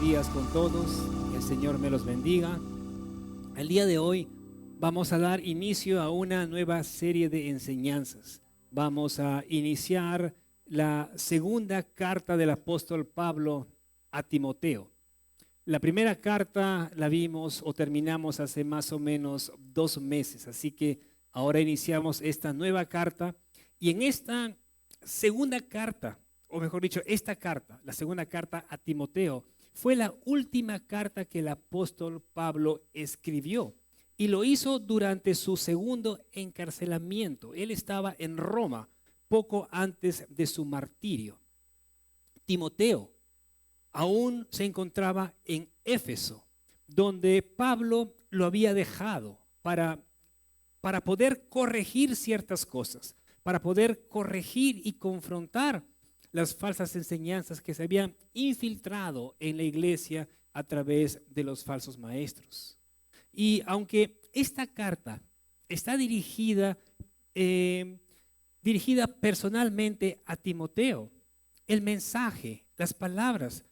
días con todos. El Señor me los bendiga. El día de hoy vamos a dar inicio a una nueva serie de enseñanzas. Vamos a iniciar la segunda carta del apóstol Pablo a Timoteo. La primera carta la vimos o terminamos hace más o menos 2 meses, así que ahora iniciamos esta nueva carta. Y en esta segunda carta, o mejor dicho, esta carta, la segunda carta a Timoteo, fue la última carta que el apóstol Pablo escribió. Y lo hizo durante su segundo encarcelamiento. Él estaba en Roma poco antes de su martirio. Timoteo aún se encontraba en Éfeso, donde Pablo lo había dejado para poder corregir ciertas cosas, para poder corregir y confrontar las falsas enseñanzas que se habían infiltrado en la iglesia a través de los falsos maestros. Y aunque esta carta está dirigida personalmente a Timoteo, el mensaje, las palabras,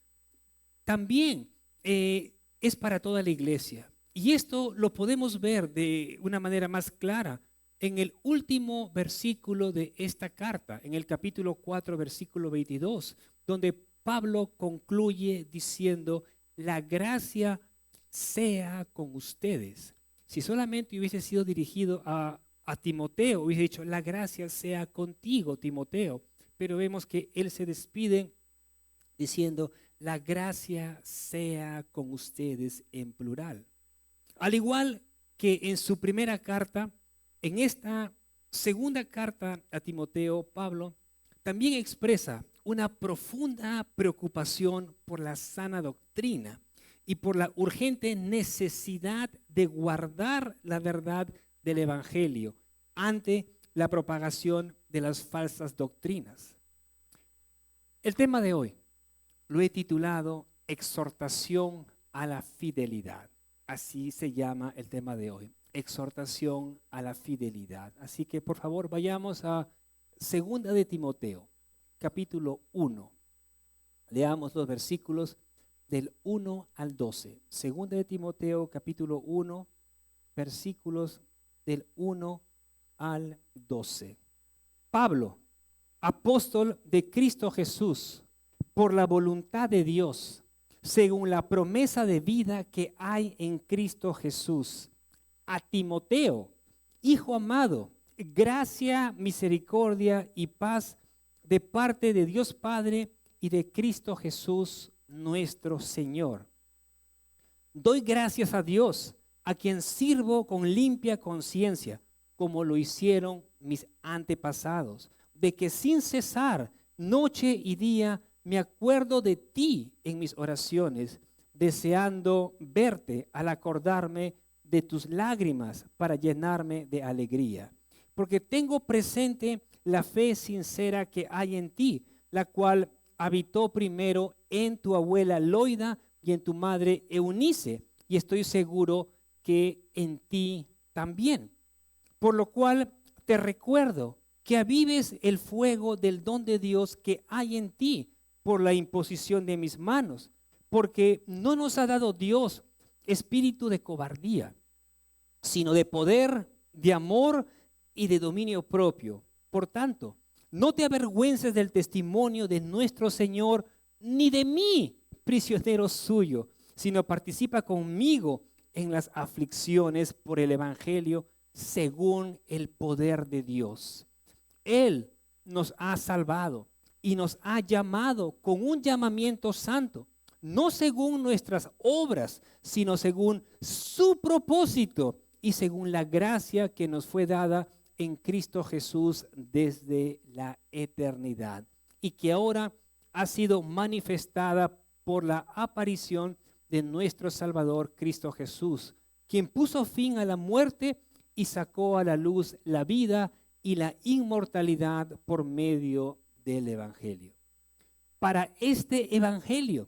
también es para toda la iglesia. Y esto lo podemos ver de una manera más clara en el último versículo de esta carta, en el capítulo 4, versículo 22, donde Pablo concluye diciendo: la gracia sea con ustedes. Si solamente hubiese sido dirigido a Timoteo, hubiese dicho: la gracia sea contigo, Timoteo. Pero vemos que él se despide diciendo: la gracia sea con ustedes, en plural. Al igual que en su primera carta, en esta segunda carta a Timoteo, Pablo también expresa una profunda preocupación por la sana doctrina y por la urgente necesidad de guardar la verdad del Evangelio ante la propagación de las falsas doctrinas. El tema de hoy lo he titulado Exhortación a la fidelidad. Así se llama el tema de hoy, exhortación a la fidelidad. Así que por favor vayamos a 2 de Timoteo, capítulo 1. Leamos los versículos del 1 al 12. 2 de Timoteo, capítulo 1, versículos del 1 al 12. Pablo, apóstol de Cristo Jesús, por la voluntad de Dios, según la promesa de vida que hay en Cristo Jesús, a Timoteo, hijo amado, gracia, misericordia y paz de parte de Dios Padre y de Cristo Jesús nuestro Señor. Doy gracias a Dios, a quien sirvo con limpia conciencia, como lo hicieron mis antepasados, de que sin cesar, noche y día, me acuerdo de ti en mis oraciones, deseando verte al acordarme de tus lágrimas para llenarme de alegría. Porque tengo presente la fe sincera que hay en ti, la cual habitó primero en tu abuela Loida y en tu madre Eunice, y estoy seguro que en ti también. Por lo cual te recuerdo que avives el fuego del don de Dios que hay en ti por la imposición de mis manos, porque no nos ha dado Dios espíritu de cobardía, sino de poder, de amor y de dominio propio. Por tanto, no te avergüences del testimonio de nuestro Señor, ni de mí, prisionero suyo, sino participa conmigo en las aflicciones por el Evangelio según el poder de Dios. Él nos ha salvado y nos ha llamado con un llamamiento santo, no según nuestras obras, sino según su propósito y según la gracia que nos fue dada en Cristo Jesús desde la eternidad, y que ahora ha sido manifestada por la aparición de nuestro Salvador Cristo Jesús, quien puso fin a la muerte y sacó a la luz la vida y la inmortalidad por medio del Evangelio. Para este Evangelio,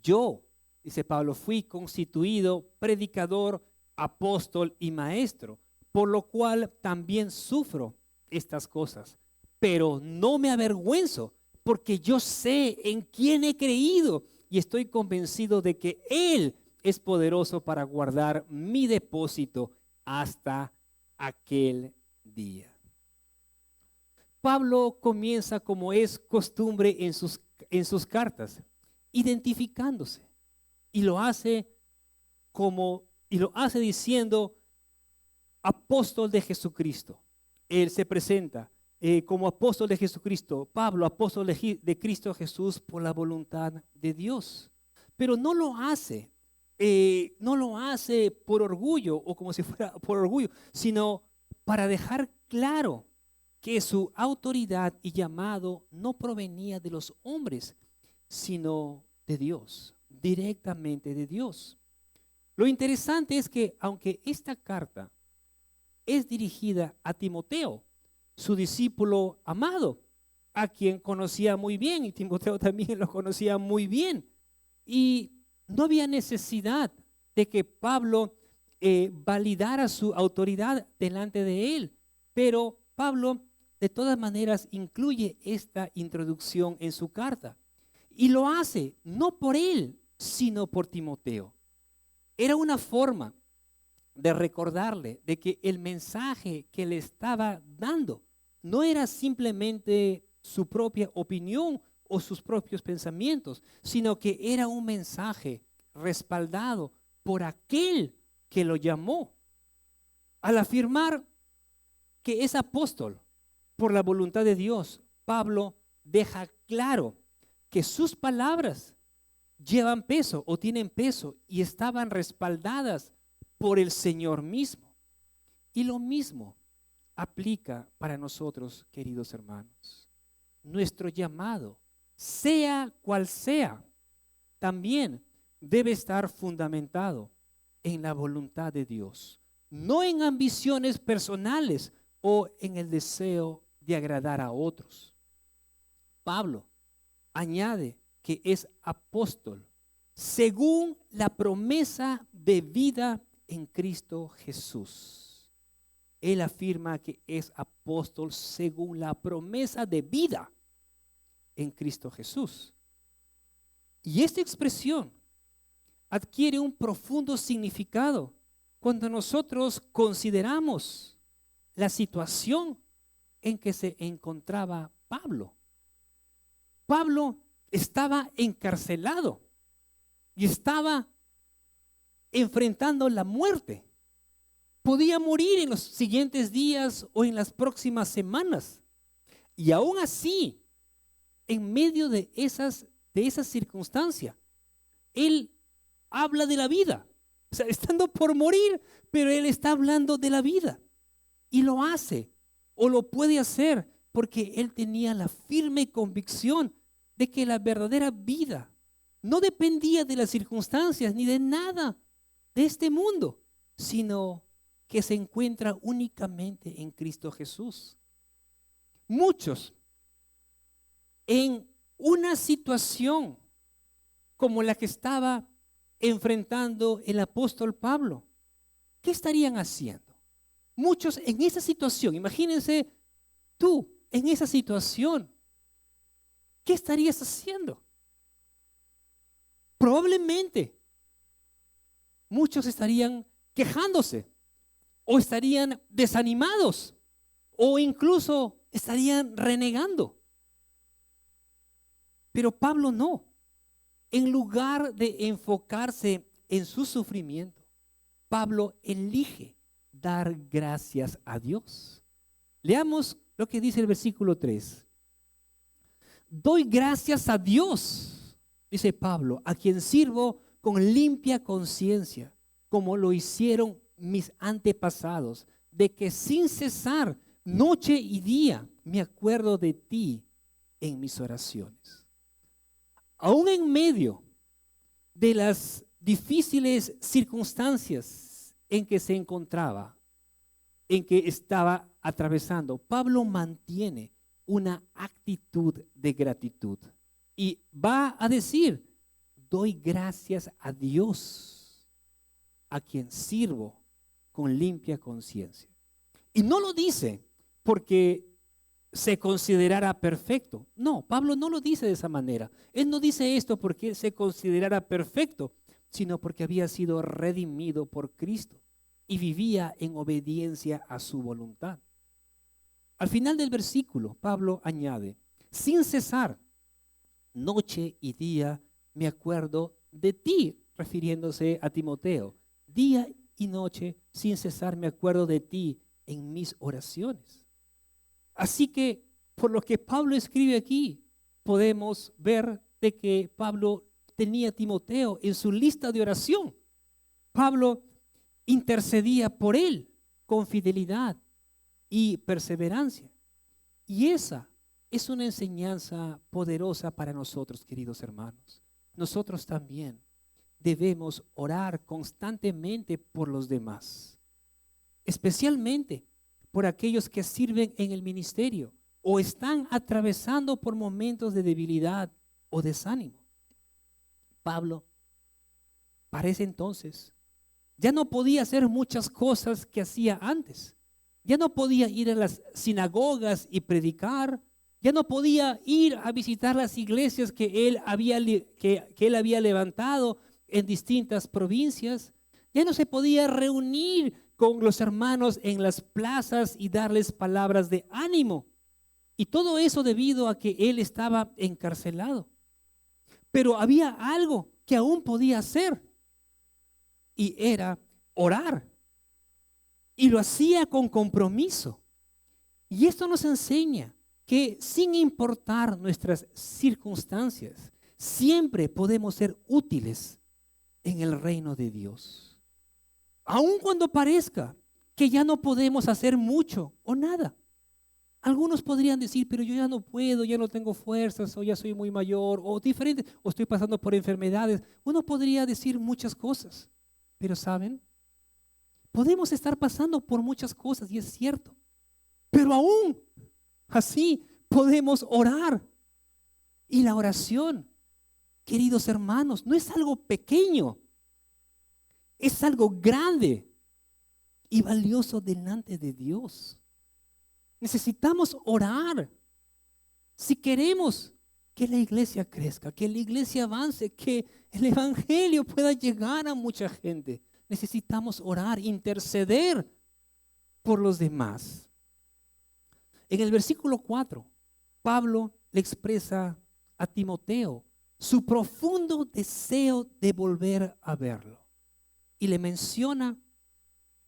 yo, dice Pablo, fui constituido predicador, apóstol y maestro, por lo cual también sufro estas cosas. Pero no me avergüenzo, porque yo sé en quién he creído y estoy convencido de que Él es poderoso para guardar mi depósito hasta aquel día. Pablo comienza, como es costumbre en sus cartas, identificándose, y lo hace diciendo apóstol de Jesucristo. Él se presenta como apóstol de Jesucristo, Pablo, apóstol de Cristo Jesús por la voluntad de Dios. Pero no lo hace por orgullo o como si fuera por orgullo, sino para dejar claro que su autoridad y llamado no provenía de los hombres, sino de Dios, directamente de Dios. Lo interesante es que aunque esta carta es dirigida a Timoteo, su discípulo amado, a quien conocía muy bien, y Timoteo también lo conocía muy bien, y no había necesidad de que Pablo validara su autoridad delante de él, pero Pablo de todas maneras incluye esta introducción en su carta, y lo hace no por él, sino por Timoteo. Era una forma de recordarle de que el mensaje que le estaba dando no era simplemente su propia opinión o sus propios pensamientos, sino que era un mensaje respaldado por aquel que lo llamó. Al afirmar que es apóstol por la voluntad de Dios, Pablo deja claro que sus palabras llevan peso o tienen peso y estaban respaldadas por el Señor mismo. Y lo mismo aplica para nosotros, queridos hermanos. Nuestro llamado, sea cual sea, también debe estar fundamentado en la voluntad de Dios, no en ambiciones personales o en el deseo de agradar a otros. Pablo añade que es apóstol según la promesa de vida en Cristo Jesús. Él afirma que es apóstol según la promesa de vida en Cristo Jesús. Y esta expresión adquiere un profundo significado cuando nosotros consideramos la situación en que se encontraba Pablo. Pablo estaba encarcelado y estaba enfrentando la muerte. Podía morir en los siguientes días o en las próximas semanas. Y aún así, en medio de esa circunstancia, él habla de la vida. O sea, estando por morir, pero él está hablando de la vida. Y lo hace, o lo puede hacer, porque él tenía la firme convicción de que la verdadera vida no dependía de las circunstancias ni de nada de este mundo, sino que se encuentra únicamente en Cristo Jesús. Muchos en una situación como la que estaba enfrentando el apóstol Pablo, ¿qué estarían haciendo? Muchos en esa situación, imagínense tú en esa situación, ¿qué estarías haciendo? Probablemente muchos estarían quejándose o estarían desanimados o incluso estarían renegando. Pero Pablo no. En lugar de enfocarse en su sufrimiento, Pablo elige dar gracias a Dios. Leamos lo que dice el versículo 3. Doy gracias a Dios, dice Pablo, a quien sirvo con limpia conciencia, como lo hicieron mis antepasados, de que sin cesar, noche y día, me acuerdo de ti en mis oraciones. Aún en medio de las difíciles circunstancias en que se encontraba, en que estaba atravesando, Pablo mantiene una actitud de gratitud y va a decir: doy gracias a Dios, a quien sirvo con limpia conciencia. Y no lo dice porque se considerara perfecto. No, Pablo no lo dice de esa manera. Él no dice esto porque él se considerara perfecto, sino porque había sido redimido por Cristo y vivía en obediencia a su voluntad. Al final del versículo, Pablo añade, sin cesar, noche y día me acuerdo de ti, refiriéndose a Timoteo. Día y noche, sin cesar, me acuerdo de ti en mis oraciones. Así que, por lo que Pablo escribe aquí, podemos ver de que Pablo tenía a Timoteo en su lista de oración. Pablo intercedía por él con fidelidad y perseverancia. Y esa es una enseñanza poderosa para nosotros, queridos hermanos. Nosotros también debemos orar constantemente por los demás, especialmente por aquellos que sirven en el ministerio o están atravesando por momentos de debilidad o desánimo. Pablo, para ese entonces, ya no podía hacer muchas cosas que hacía antes. Ya no podía ir a las sinagogas y predicar. Ya no podía ir a visitar las iglesias que él había levantado en distintas provincias. Ya no se podía reunir con los hermanos en las plazas y darles palabras de ánimo. Y todo eso debido a que él estaba encarcelado. Pero había algo que aún podía hacer y era orar. Y lo hacía con compromiso. Y esto nos enseña que sin importar nuestras circunstancias, siempre podemos ser útiles en el reino de Dios. Aun cuando parezca que ya no podemos hacer mucho o nada. Algunos podrían decir, pero yo ya no puedo, ya no tengo fuerzas, o ya soy muy mayor, o diferente, o estoy pasando por enfermedades. Uno podría decir muchas cosas, pero ¿saben? Podemos estar pasando por muchas cosas y es cierto, pero aún así podemos orar. Y la oración, queridos hermanos, no es algo pequeño, es algo grande y valioso delante de Dios. Necesitamos orar si queremos que la iglesia crezca, que la iglesia avance, que el evangelio pueda llegar a mucha gente. Necesitamos orar, interceder por los demás. En el versículo 4, Pablo le expresa a Timoteo su profundo deseo de volver a verlo. Y le menciona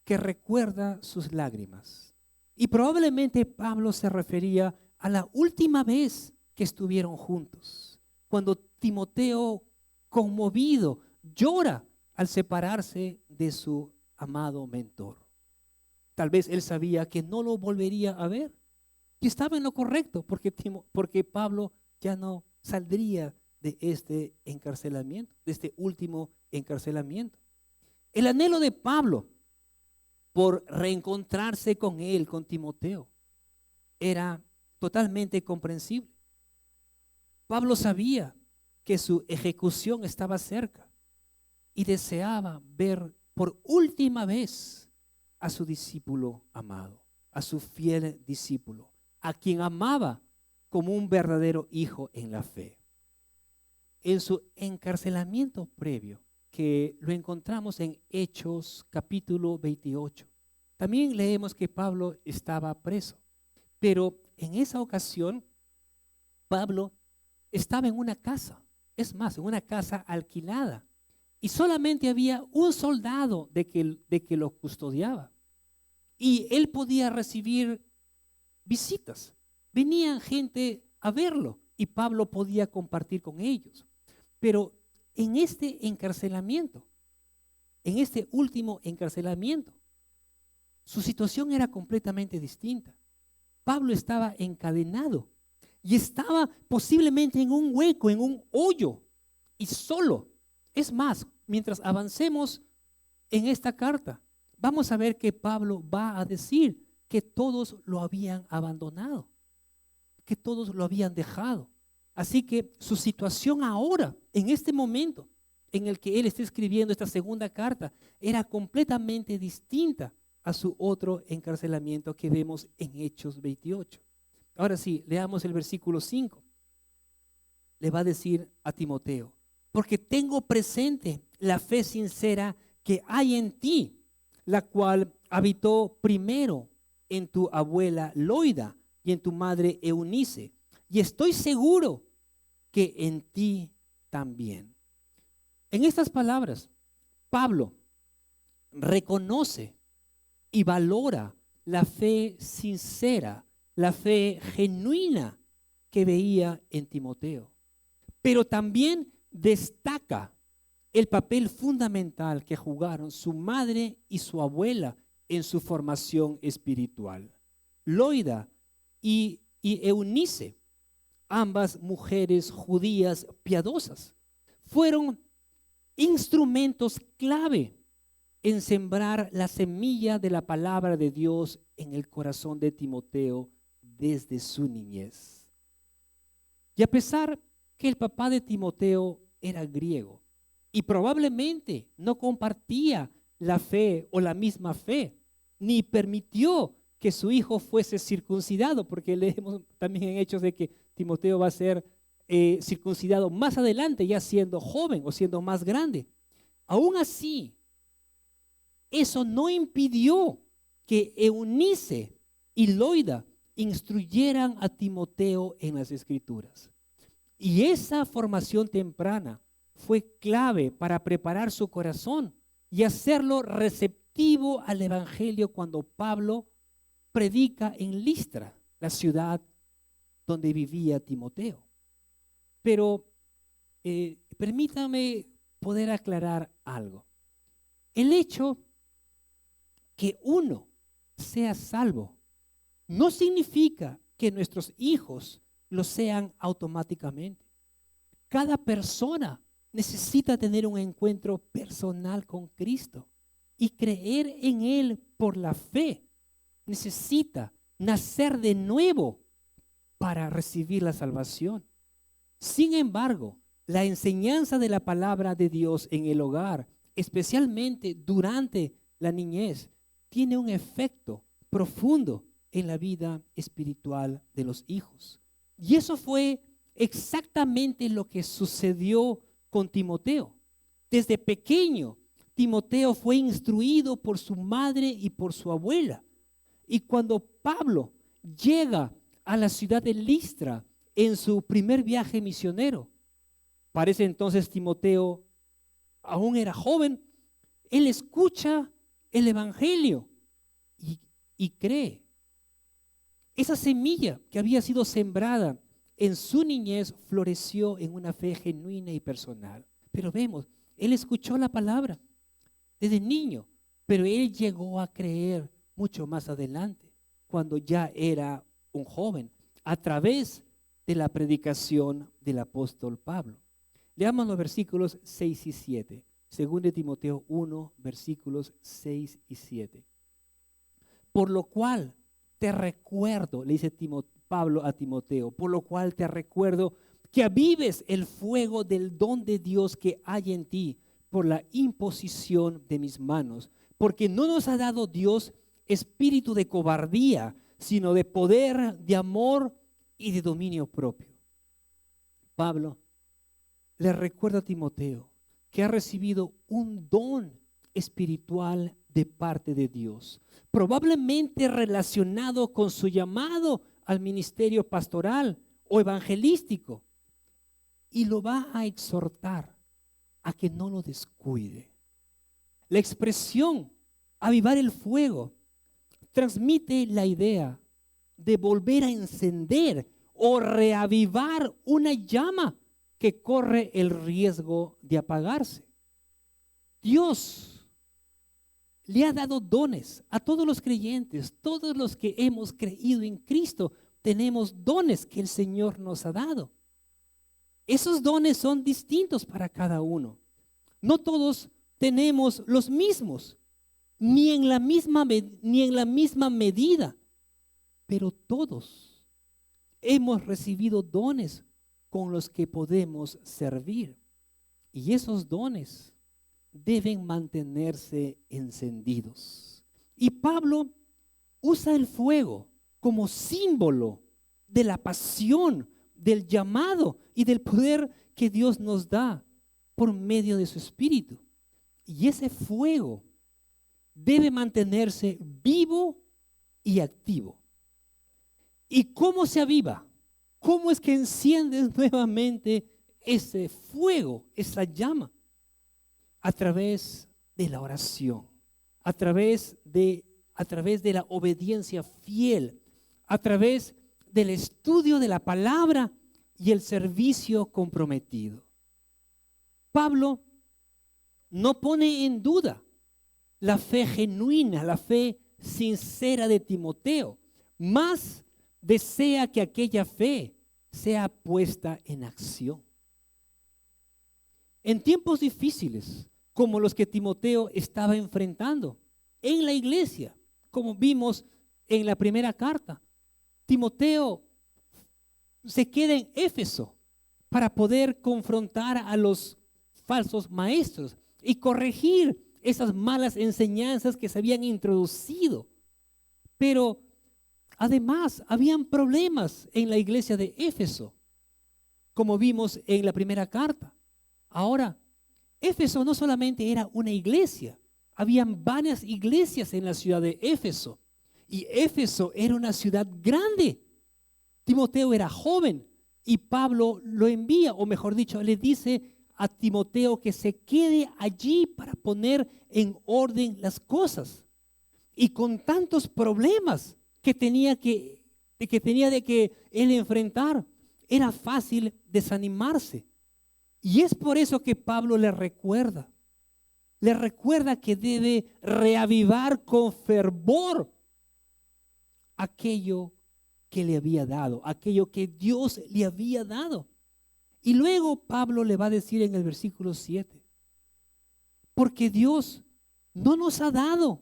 que recuerda sus lágrimas. Y probablemente Pablo se refería a la última vez que estuvieron juntos, cuando Timoteo, conmovido, llora al separarse de su amado mentor. Tal vez él sabía que no lo volvería a ver y estaba en lo correcto porque Pablo ya no saldría de este encarcelamiento, de este último encarcelamiento. El anhelo de Pablo por reencontrarse con él, con Timoteo, era totalmente comprensible. Pablo sabía que su ejecución estaba cerca y deseaba ver por última vez a su discípulo amado, a su fiel discípulo, a quien amaba como un verdadero hijo en la fe. En su encarcelamiento previo, que lo encontramos en Hechos capítulo 28. También leemos que Pablo estaba preso, pero en esa ocasión Pablo estaba en una casa, es más, en una casa alquilada, y solamente había un soldado de que lo custodiaba, y él podía recibir visitas, venían gente a verlo, y Pablo podía compartir con ellos, pero en este encarcelamiento, en este último encarcelamiento, su situación era completamente distinta. Pablo estaba encadenado y estaba posiblemente en un hueco, en un hoyo y solo. Es más, mientras avancemos en esta carta, vamos a ver que Pablo va a decir que todos lo habían abandonado, que todos lo habían dejado. Así que su situación ahora, en este momento en el que él está escribiendo esta segunda carta, era completamente distinta a su otro encarcelamiento que vemos en Hechos 28. Ahora sí, leamos el versículo 5. Le va a decir a Timoteo, porque tengo presente la fe sincera que hay en ti, la cual habitó primero en tu abuela Loida y en tu madre Eunice, y estoy seguro que en ti también. En estas palabras, Pablo reconoce y valora la fe sincera, la fe genuina que veía en Timoteo. Pero también destaca el papel fundamental que jugaron su madre y su abuela en su formación espiritual. Loida y Eunice, ambas mujeres judías piadosas, fueron instrumentos clave en sembrar la semilla de la palabra de Dios en el corazón de Timoteo desde su niñez. Y a pesar que el papá de Timoteo era griego y probablemente no compartía la fe o la misma fe, ni permitió que su hijo fuese circuncidado, porque leemos también en Hechos de que Timoteo va a ser circuncidado más adelante, ya siendo joven o siendo más grande. Aún así, eso no impidió que Eunice y Loida instruyeran a Timoteo en las Escrituras. Y esa formación temprana fue clave para preparar su corazón y hacerlo receptivo al Evangelio cuando Pablo predica en Listra, la ciudad donde vivía Timoteo. Pero permítame poder aclarar algo. El hecho que uno sea salvo no significa que nuestros hijos lo sean automáticamente. Cada persona necesita tener un encuentro personal con Cristo y creer en Él por la fe. Necesita nacer de nuevo para recibir la salvación. Sin embargo, la enseñanza de la palabra de Dios en el hogar, especialmente durante la niñez, tiene un efecto profundo en la vida espiritual de los hijos. Y eso fue exactamente lo que sucedió con Timoteo. Desde pequeño, Timoteo fue instruido por su madre y por su abuela. Y cuando Pablo llega a la ciudad de Listra en su primer viaje misionero, parece entonces Timoteo aún era joven, él escucha el Evangelio y cree. Esa semilla que había sido sembrada en su niñez floreció en una fe genuina y personal. Pero vemos, él escuchó la palabra desde niño, pero él llegó a creer mucho más adelante, cuando ya era un joven, a través de la predicación del apóstol Pablo. Leamos los versículos 6 y 7. Según de Timoteo 1, versículos 6 y 7. Por lo cual te recuerdo, le dice Pablo a Timoteo, por lo cual te recuerdo que avives el fuego del don de Dios que hay en ti por la imposición de mis manos, porque no nos ha dado Dios espíritu de cobardía, sino de poder, de amor y de dominio propio. Pablo le recuerda a Timoteo que ha recibido un don espiritual de parte de Dios, probablemente relacionado con su llamado al ministerio pastoral o evangelístico, y lo va a exhortar a que no lo descuide. La expresión avivar el fuego transmite la idea de volver a encender o reavivar una llama que corre el riesgo de apagarse. Dios le ha dado dones a todos los creyentes, todos los que hemos creído en Cristo, tenemos dones que el Señor nos ha dado. Esos dones son distintos para cada uno. No todos tenemos los mismos, ni en la misma medida, pero todos hemos recibido dones con los que podemos servir. Y esos dones deben mantenerse encendidos. Y Pablo usa el fuego como símbolo de la pasión, del llamado y del poder que Dios nos da por medio de su Espíritu. Y ese fuego debe mantenerse vivo y activo. ¿Y cómo se aviva? ¿Cómo es que enciendes nuevamente ese fuego, esa llama? A través de la oración, a través de la obediencia fiel, a través del estudio de la palabra y el servicio comprometido. Pablo no pone en duda la fe genuina, la fe sincera de Timoteo, más desea que aquella fe sea puesta en acción. En tiempos difíciles, como los que Timoteo estaba enfrentando en la iglesia, como vimos en la primera carta, Timoteo se queda en Éfeso para poder confrontar a los falsos maestros y corregir esas malas enseñanzas que se habían introducido. Pero además habían problemas en la iglesia de Éfeso, como vimos en la primera carta. Ahora, Éfeso no solamente era una iglesia, habían varias iglesias en la ciudad de Éfeso. Y Éfeso era una ciudad grande. Timoteo era joven y Pablo lo envía, o mejor dicho, le dice a Timoteo que se quede allí para poner en orden las cosas. Y con tantos problemas que tenía de que él enfrentar, era fácil desanimarse. Y es por eso que Pablo le recuerda que debe reavivar con fervor aquello que le había dado, aquello que Dios le había dado. Y luego Pablo le va a decir en el versículo 7, porque Dios no nos ha dado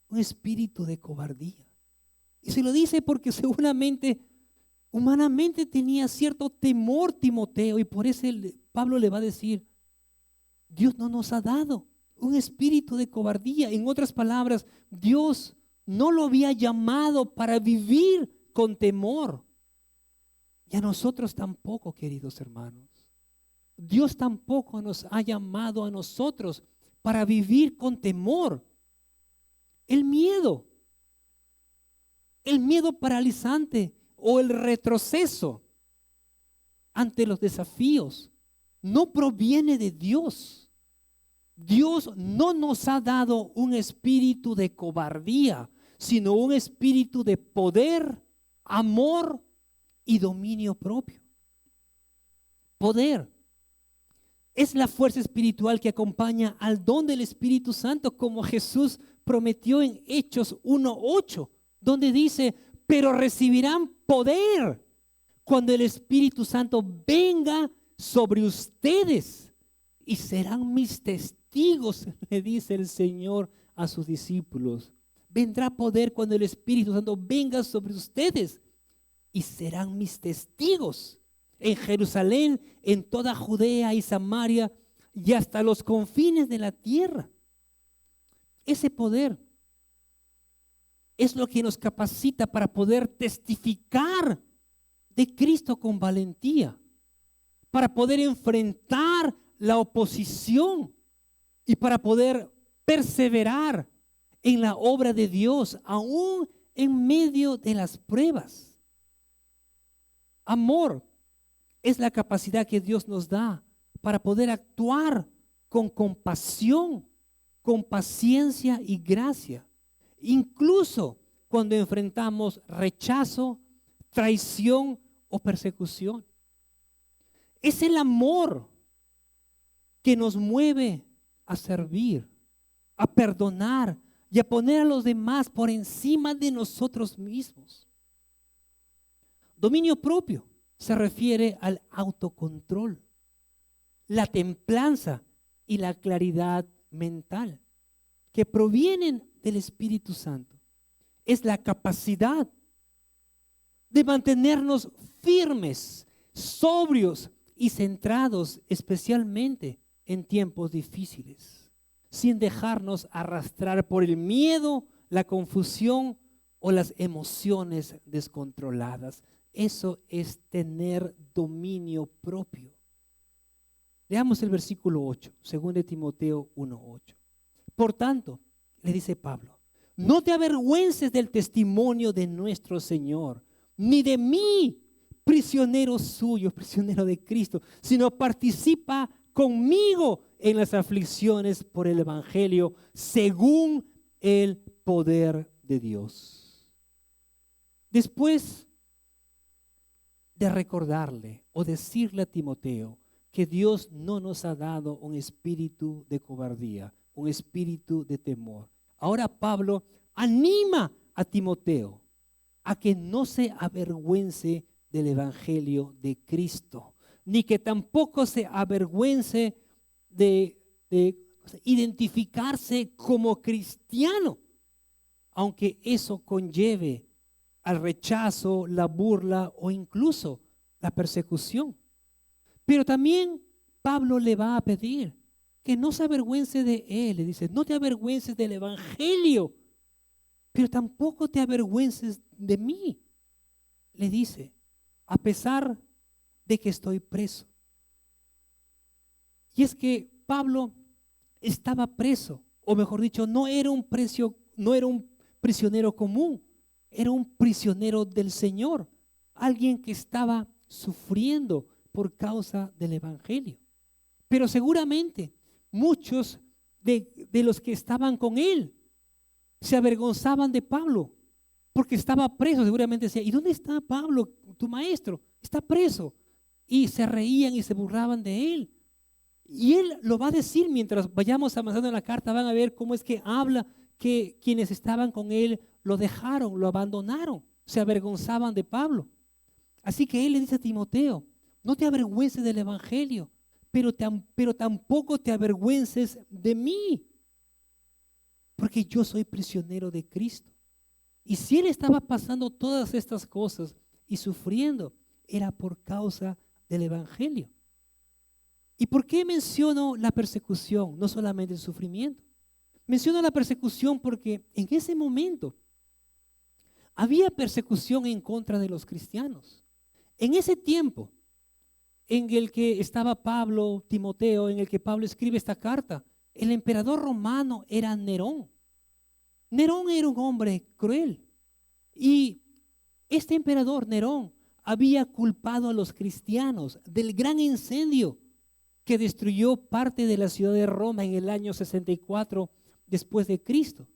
un espíritu de cobardía. Y se lo dice porque seguramente, humanamente tenía cierto temor Timoteo, y por eso Pablo le va a decir, Dios no nos ha dado un espíritu de cobardía. En otras palabras, Dios no lo había llamado para vivir con temor. Y a nosotros tampoco, queridos hermanos. Dios tampoco nos ha llamado a nosotros para vivir con temor. El miedo paralizante o el retroceso ante los desafíos no proviene de Dios. Dios no nos ha dado un espíritu de cobardía, sino un espíritu de poder, amor y dominio propio. Poder es la fuerza espiritual que acompaña al don del Espíritu Santo, como Jesús prometió en Hechos 1:8, donde dice, pero recibirán poder cuando el Espíritu Santo venga sobre ustedes y serán mis testigos, le dice el Señor a sus discípulos. Vendrá poder cuando el Espíritu Santo venga sobre ustedes y serán mis testigos en Jerusalén, en toda Judea y Samaria y hasta los confines de la tierra. Ese poder es lo que nos capacita para poder testificar de Cristo con valentía, para poder enfrentar la oposición y para poder perseverar en la obra de Dios, aún en medio de las pruebas. Amor es la capacidad que Dios nos da para poder actuar con compasión, con paciencia y gracia, incluso cuando enfrentamos rechazo, traición o persecución. Es el amor que nos mueve a servir, a perdonar y a poner a los demás por encima de nosotros mismos. Dominio propio se refiere al autocontrol, la templanza y la claridad mental que provienen del Espíritu Santo. Es la capacidad de mantenernos firmes, sobrios y centrados, especialmente en tiempos difíciles, sin dejarnos arrastrar por el miedo, la confusión o las emociones descontroladas. Eso es tener dominio propio. Leamos el versículo 8, 2 Timoteo 1:8. Por tanto, le dice Pablo, no te avergüences del testimonio de nuestro Señor, ni de mí, prisionero suyo, prisionero de Cristo, sino participa conmigo en las aflicciones por el Evangelio, según el poder de Dios. Después de recordarle o decirle a Timoteo que Dios no nos ha dado un espíritu de cobardía, un espíritu de temor, ahora Pablo anima a Timoteo a que no se avergüence del Evangelio de Cristo, ni que tampoco se avergüence de identificarse como cristiano, aunque eso conlleve al rechazo, la burla o incluso la persecución. Pero también Pablo le va a pedir que no se avergüence de él. Le dice, no te avergüences del Evangelio, pero tampoco te avergüences de mí. Le dice, a pesar de que estoy preso. Y es que Pablo estaba preso, o mejor dicho, no era un prisionero común, era un prisionero del Señor, alguien que estaba sufriendo por causa del Evangelio. Pero seguramente muchos de los que estaban con él se avergonzaban de Pablo porque estaba preso. Seguramente decía, ¿y dónde está Pablo, tu maestro? Está preso. Y se reían y se burlaban de él. Y él lo va a decir mientras vayamos avanzando en la carta. Van a ver cómo es que habla que quienes estaban con él lo dejaron, lo abandonaron, se avergonzaban de Pablo. Así que él le dice a Timoteo, no te avergüences del Evangelio, pero tampoco te avergüences de mí, porque yo soy prisionero de Cristo. Y si él estaba pasando todas estas cosas y sufriendo, era por causa del Evangelio. ¿Y por qué menciono la persecución? No solamente el sufrimiento. Menciono la persecución porque en ese momento había persecución en contra de los cristianos. En ese tiempo en el que estaba Pablo, Timoteo, en el que Pablo escribe esta carta, el emperador romano era Nerón. Nerón era un hombre cruel. Y este emperador Nerón había culpado a los cristianos del gran incendio que destruyó parte de la ciudad de Roma en el año 64 después de Cristo.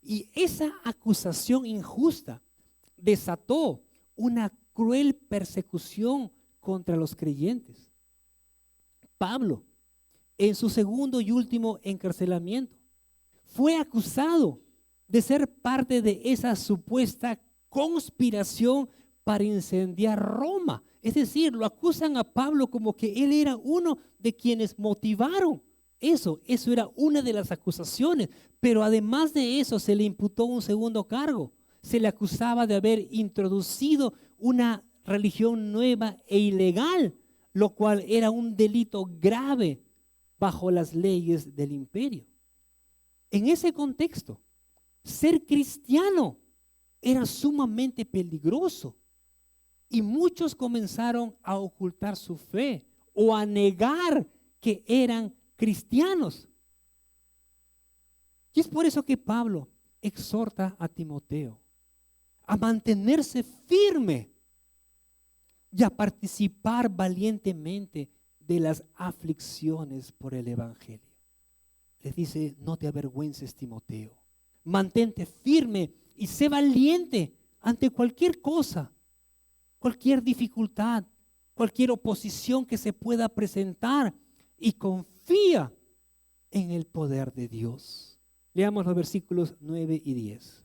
Y esa acusación injusta desató una cruel persecución contra los creyentes. Pablo, en su segundo y último encarcelamiento, fue acusado de ser parte de esa supuesta conspiración para incendiar Roma. Es decir, lo acusan a Pablo como que él era uno de quienes motivaron eso. Eso era una de las acusaciones. Pero además de eso se le imputó un segundo cargo. Se le acusaba de haber introducido una religión nueva e ilegal, lo cual era un delito grave bajo las leyes del imperio. En ese contexto, ser cristiano era sumamente peligroso y muchos comenzaron a ocultar su fe o a negar que eran cristianos. Y es por eso que Pablo exhorta a Timoteo a mantenerse firme y a participar valientemente de las aflicciones por el Evangelio. Le dice, no te avergüences, Timoteo. Mantente firme y sé valiente ante cualquier cosa, cualquier dificultad, cualquier oposición que se pueda presentar, y confía en el poder de Dios. Leamos los versículos 9 y 10.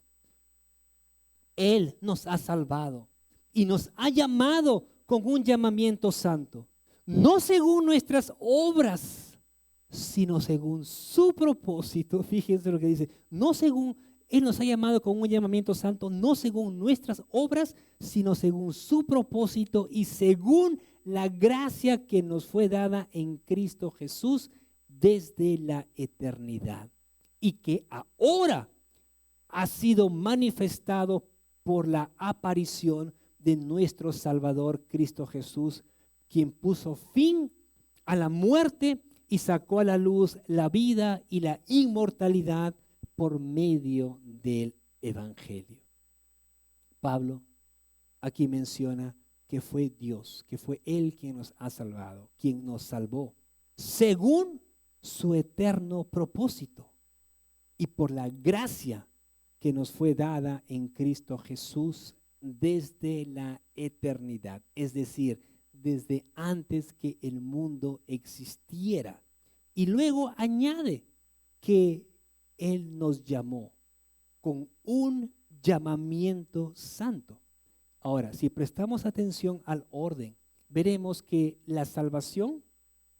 Él nos ha salvado y nos ha llamado con un llamamiento santo, no según nuestras obras, sino según su propósito. Fíjense lo que dice, no según, Él nos ha llamado con un llamamiento santo, no según nuestras obras, sino según su propósito y según la gracia que nos fue dada en Cristo Jesús desde la eternidad, y que ahora ha sido manifestado por la aparición de nuestro Salvador Cristo Jesús, quien puso fin a la muerte y sacó a la luz la vida y la inmortalidad por medio del Evangelio. Pablo aquí menciona que fue Dios, que fue Él quien nos ha salvado, quien nos salvó, según su eterno propósito y por la gracia que nos fue dada en Cristo Jesús desde la eternidad, es decir, desde antes que el mundo existiera. Y luego añade que Él nos llamó con un llamamiento santo. Ahora, si prestamos atención al orden, veremos que la salvación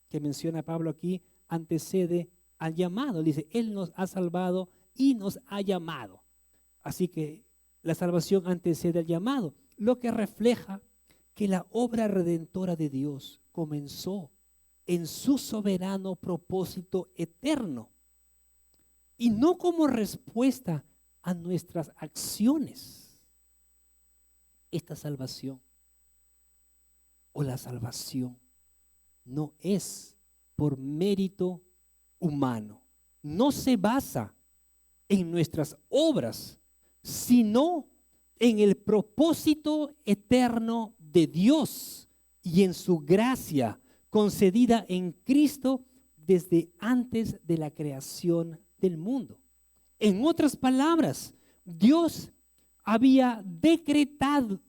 que menciona Pablo aquí antecede al llamado. Dice, Él nos ha salvado y nos ha llamado. Así que la salvación antecede al llamado, lo que refleja que la obra redentora de Dios comenzó en su soberano propósito eterno y no como respuesta a nuestras acciones. Esta salvación o la salvación no es por mérito humano, no se basa en nuestras obras, sino en el propósito eterno de Dios y en su gracia concedida en Cristo desde antes de la creación del mundo. En otras palabras, Dios había decretado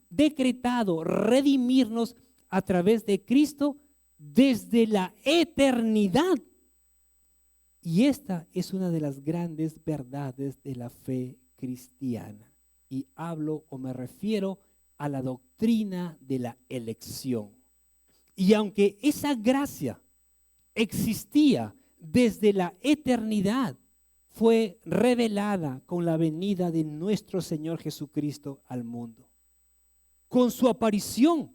redimirnos a través de Cristo desde la eternidad. Y esta es una de las grandes verdades de la fe cristiana. Y hablo o me refiero a la doctrina de la elección. Y aunque esa gracia existía desde la eternidad, fue revelada con la venida de nuestro Señor Jesucristo al mundo. Con su aparición,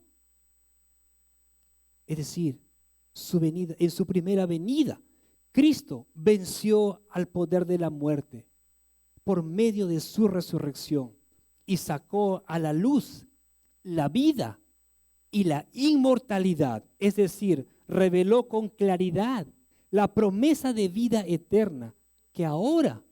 es decir, su venida, en su primera venida, Cristo venció al poder de la muerte por medio de su resurrección y sacó a la luz la vida y la inmortalidad, es decir, reveló con claridad la promesa de vida eterna que ahora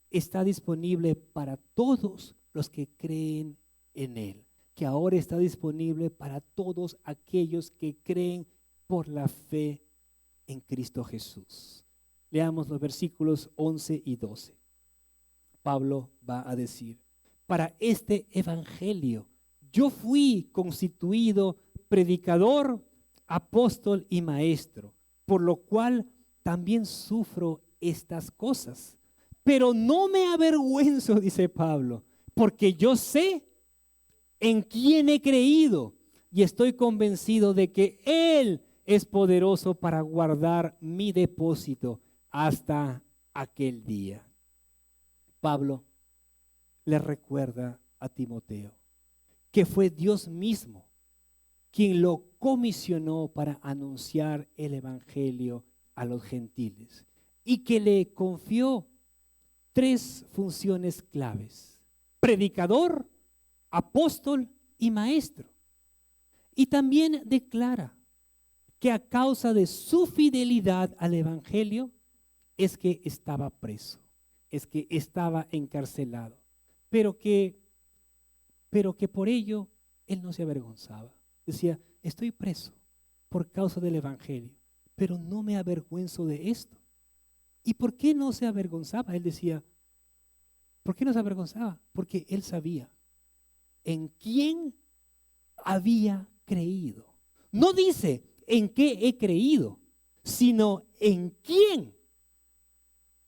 está disponible para todos los que creen en Él, que ahora está disponible para todos aquellos que creen por la fe en Cristo Jesús. Leamos los versículos 11 y 12. Pablo va a decir, para este evangelio yo fui constituido predicador, apóstol y maestro, por lo cual también sufro estas cosas. Pero no me avergüenzo, dice Pablo, porque yo sé en quién he creído y estoy convencido de que Él es poderoso para guardar mi depósito hasta aquel día. Pablo le recuerda a Timoteo que fue Dios mismo quien lo comisionó para anunciar el evangelio a los gentiles y que le confió 3 funciones claves: predicador, apóstol y maestro. Y también declara que a causa de su fidelidad al evangelio es que estaba preso, es que estaba encarcelado, pero que por ello él no se avergonzaba. Decía, estoy preso por causa del evangelio, pero no me avergüenzo de esto. ¿Y por qué no se avergonzaba? Él decía, ¿por qué no se avergonzaba? Porque él sabía en quién había creído. No dice en qué he creído, sino en quién.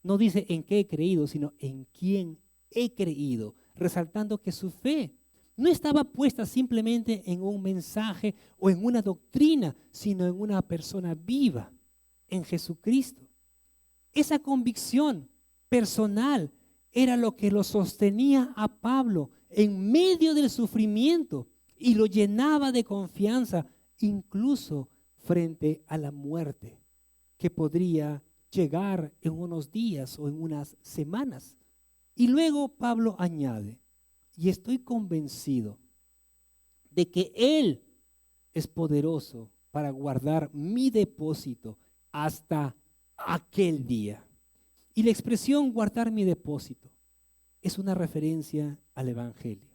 No dice en qué he creído, sino en quién he creído, resaltando que su fe no estaba puesta simplemente en un mensaje o en una doctrina, sino en una persona viva, en Jesucristo. Esa convicción personal era lo que lo sostenía a Pablo en medio del sufrimiento y lo llenaba de confianza, incluso frente a la muerte, que podría llegar en unos días o en unas semanas. Y luego Pablo añade, y estoy convencido de que Él es poderoso para guardar mi depósito hasta aquel día. Y la expresión guardar mi depósito es una referencia al Evangelio,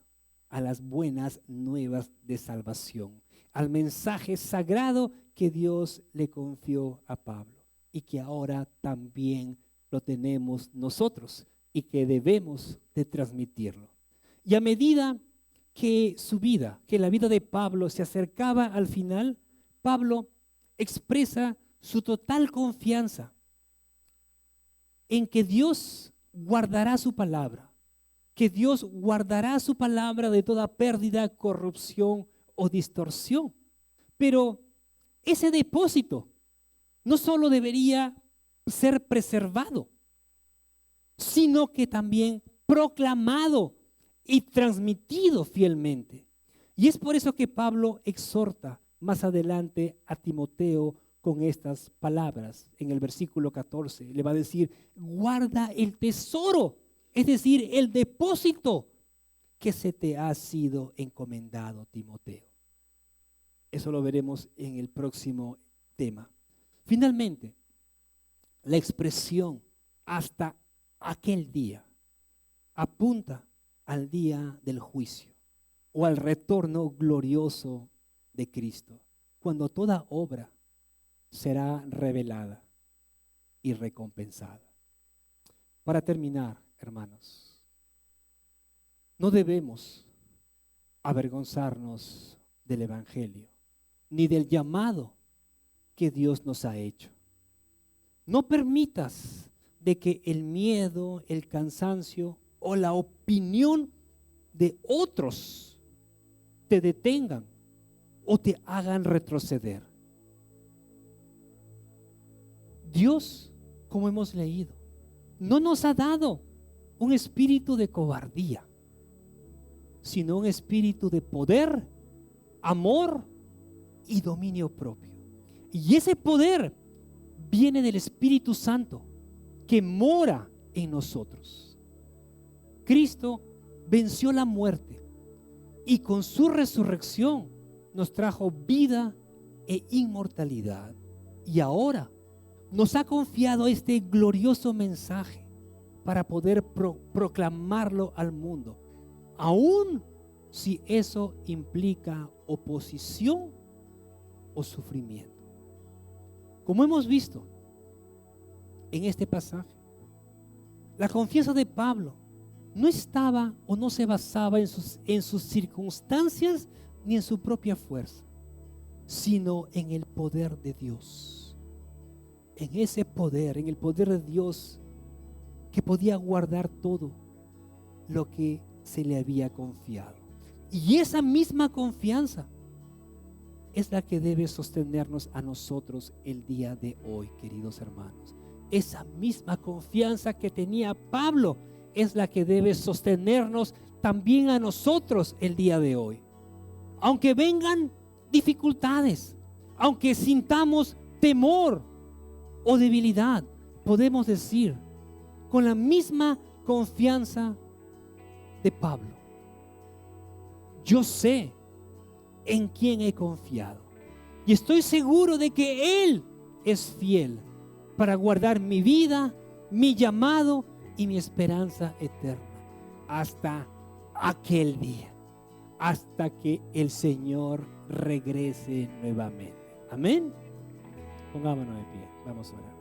a las buenas nuevas de salvación, al mensaje sagrado que Dios le confió a Pablo y que ahora también lo tenemos nosotros y que debemos de transmitirlo. Y a medida que su vida, que la vida de Pablo se acercaba al final, Pablo expresa su total confianza en que Dios guardará su palabra, que Dios guardará su palabra de toda pérdida, corrupción o distorsión. Pero ese depósito no solo debería ser preservado, sino que también proclamado y transmitido fielmente. Y es por eso que Pablo exhorta más adelante a Timoteo con estas palabras. En el versículo 14 le va a decir: guarda el tesoro, es decir, el depósito que se te ha sido encomendado, Timoteo. Eso lo veremos en el próximo tema. Finalmente, la expresión hasta aquel día apunta al día del juicio o al retorno glorioso de Cristo, cuando toda obra será revelada y recompensada. Para terminar, hermanos, no debemos avergonzarnos del Evangelio ni del llamado que Dios nos ha hecho. No permitas de que el miedo, el cansancio o la opinión de otros te detengan o te hagan retroceder. Dios, como hemos leído, no nos ha dado un espíritu de cobardía, sino un espíritu de poder, amor y dominio propio. Y ese poder viene del Espíritu Santo que mora en nosotros. Cristo venció la muerte y con su resurrección nos trajo vida e inmortalidad. Y ahora nos ha confiado este glorioso mensaje para poder proclamarlo al mundo, aun si eso implica oposición o sufrimiento. Como hemos visto en este pasaje, la confianza de Pablo no estaba o no se basaba en sus circunstancias ni en su propia fuerza, sino en el poder de Dios. En ese poder, en el poder de Dios que podía guardar todo lo que se le había confiado. Y esa misma confianza es la que debe sostenernos a nosotros el día de hoy, queridos hermanos. Esa misma confianza que tenía Pablo es la que debe sostenernos también a nosotros el día de hoy. Aunque vengan dificultades, aunque sintamos temor o debilidad, podemos decir con la misma confianza de Pablo: yo sé en quién he confiado y estoy seguro de que Él es fiel para guardar mi vida, mi llamado y mi esperanza eterna hasta aquel día, hasta que el Señor regrese nuevamente. Amén. Pongámonos de pie, vamos a orar.